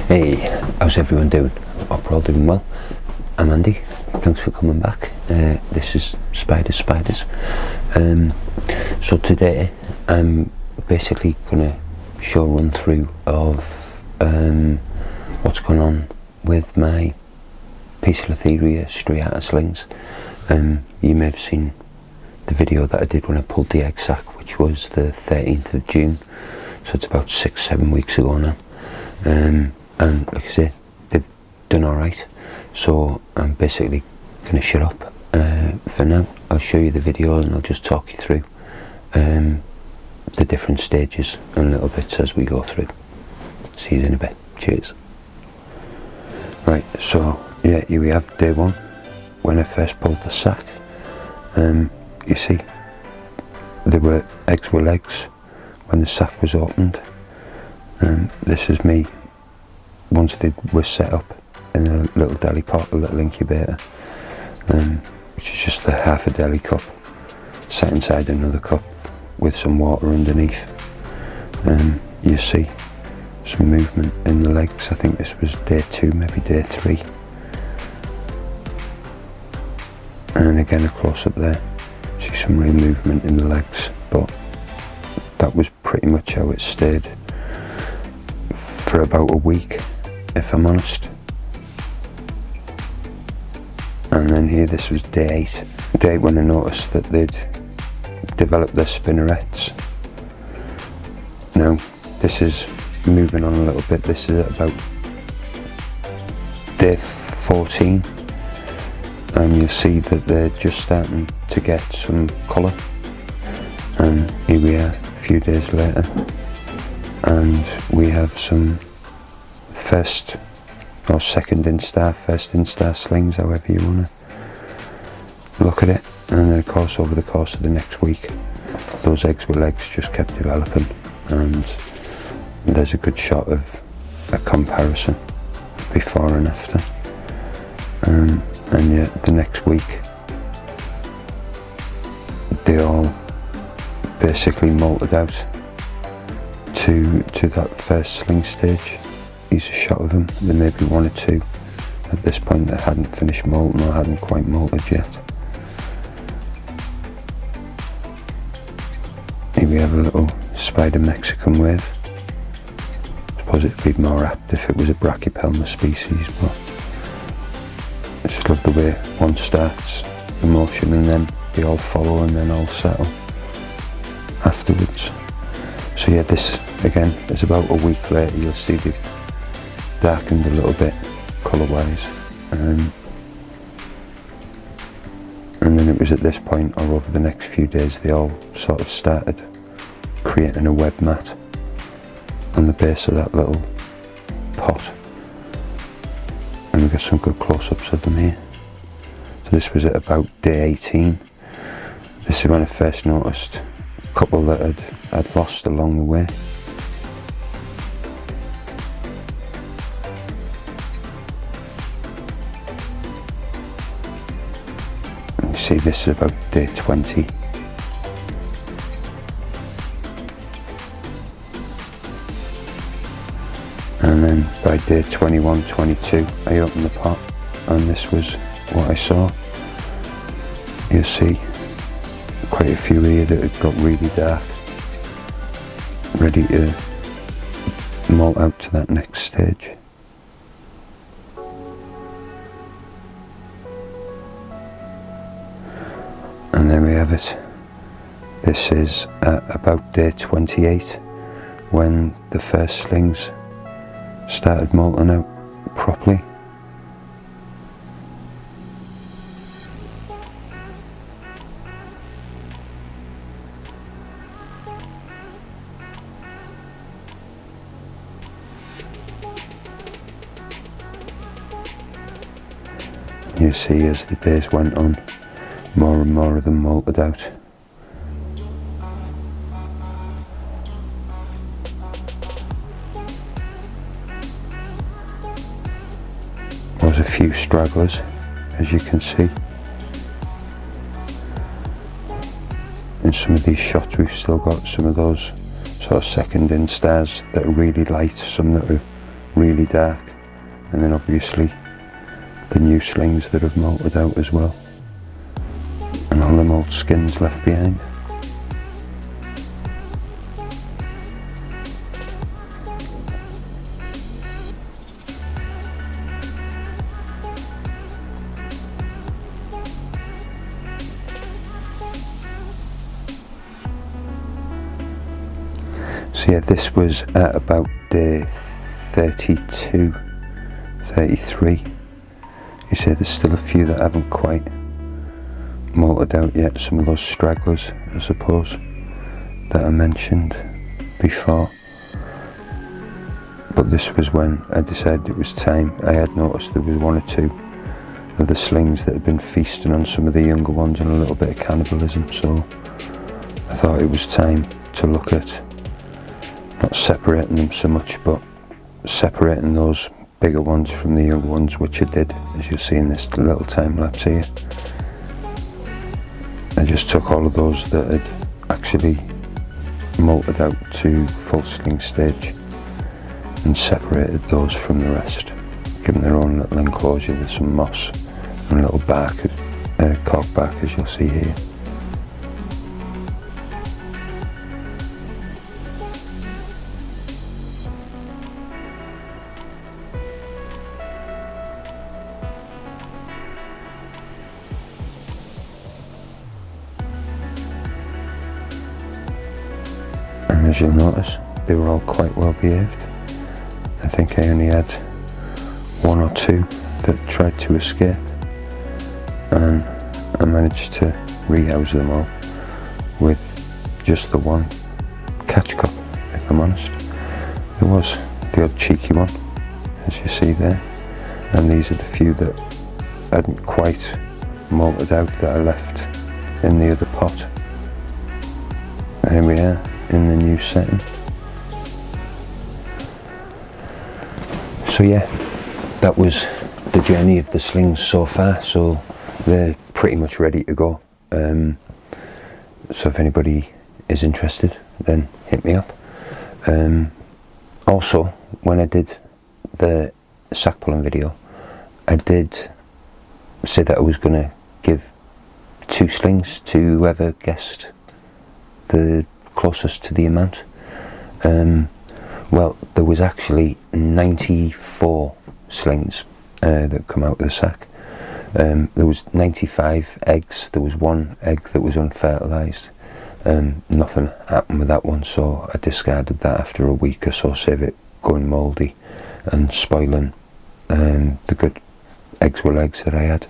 Hey, how's everyone doing? Hope we're all doing well. I'm Andy, thanks for coming back. This is Spiders. So today I'm basically going to show a run through of what's going on with my Poecilotheria striata slings. You may have seen the video that I did when I pulled the Eggsac, which was the 13th of June, so it's about 6-7 weeks ago now. And like I say, they've done alright, so I'm basically going to shut up for now. I'll show you the video and I'll just talk you through the different stages and little bits as we go through. See you in a bit. Cheers. Right, so yeah, here we have day one when I first pulled the sack. You see, there were eggs with legs when the sack was opened. This is me once they were set up in a little deli pot, a little incubator, which is just half a deli cup set inside another cup with some water underneath. You see some movement in the legs. I think this was day 2, maybe day 3. And again a close up there, see some real movement in the legs, but that was pretty much how it stayed for about a week, if I'm honest. And then here, this was day 8. Day 8 when I noticed that they'd developed their spinnerets. Now, this is moving on a little bit. This is at about day 14. And you'll see that they're just starting to get some colour. And here we are, a few days later. And we have some first or second instar, first instar slings, however you want to look at it. And then of course over the course of the next week, those eggs with legs just kept developing, and there's a good shot of a comparison before and after. And yet the next week they all basically molted out to that first sling stage. Here's a shot of them. There may be 1 or 2 at this point that hadn't finished molting or hadn't quite molted yet. Here we have a little spider Mexican wave. I suppose it'd be more apt if it was a Brachypelma species, but I just love the way one starts the motion and then they all follow and then all settle afterwards. So yeah, this again is about a week later. You'll see they've darkened a little bit colour wise, and then it was at this point, or over the next few days, they all sort of started creating a web mat on the base of that little pot, and we've got some good close-ups of them here. So this was at about day 18. This is when I first noticed a couple that I'd lost along the way. And you see this is about day 20. And then by day 21, 22, I opened the pot and this was what I saw. You see quite a few here that had got really dark, ready to molt out to that next stage. And then we have it. This is at about day 28 when the first slings started molting out properly. You see, as the days went on, more and more of them molted out. There's a few stragglers, as you can see. In some of these shots we've still got some of those sort of second instars that are really light, some that are really dark, and then obviously the new slings that have molted out as well, and all them old skins left behind. So yeah, this was at about day 32, 33. You see there's still a few that haven't quite molted out yet, some of those stragglers I suppose that I mentioned before. But this was when I decided it was time. I had noticed there was one or two of the slings that had been feasting on some of the younger ones and a little bit of cannibalism, so I thought it was time to look at not separating them so much, but separating those bigger ones from the younger ones, which I did, as you'll see in this little time lapse here. I just took all of those that had actually molted out to full sling stage and separated those from the rest, giving their own little enclosure with some moss and a little bark, cork bark, as you'll see here. And as you'll notice, they were all quite well behaved. I think I only had one or two that tried to escape, and I managed to rehouse them all with just the one catch cup, if I'm honest. There was the odd cheeky one, as you see there, and these are the few that hadn't quite molted out that I left in the other pot. Here we are in the new setting. So yeah, that was the journey of the slings so far, so they're pretty much ready to go. So if anybody is interested, then hit me up. Also, when I did the sack pulling video, I did say that I was going to give 2 slings to whoever guessed the closest to the amount. Well, there was actually 94 slings that come out of the sack. There was 95 eggs. There was 1 egg that was unfertilised. Nothing happened with that one, so I discarded that after a week or so, save it going mouldy and spoiling the good eggs that I had.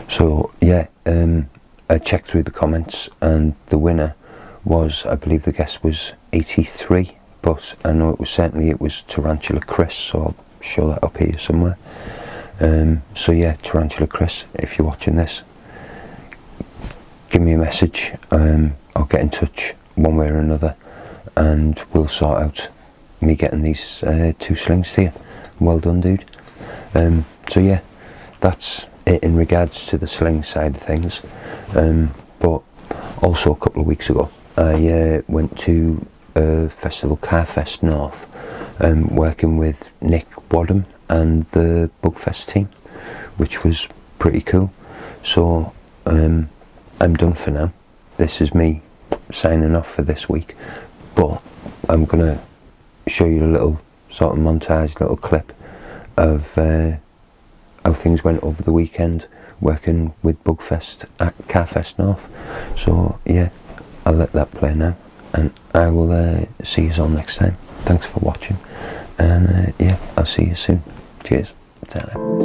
So yeah, I checked through the comments, and the winner was, I believe the guess was 83, but I know it was Tarantula Chris, so I'll show that up here somewhere. So yeah, Tarantula Chris, if you're watching this, give me a message. I'll get in touch one way or another, and we'll sort out me getting these 2 slings to you. Well done, dude. So yeah, that's it in regards to the sling side of things. But also a couple of weeks ago, I went to a festival, Carfest North, working with Nick Wadham and the Bugfest team, which was pretty cool. So I'm done for now. This is me signing off for this week, but I'm gonna show you a little sort of montage, little clip of how things went over the weekend working with Bugfest at Carfest North. So yeah, I'll let that play now, and I will see you all next time. Thanks for watching, and yeah, I'll see you soon. Cheers. Ta-ra.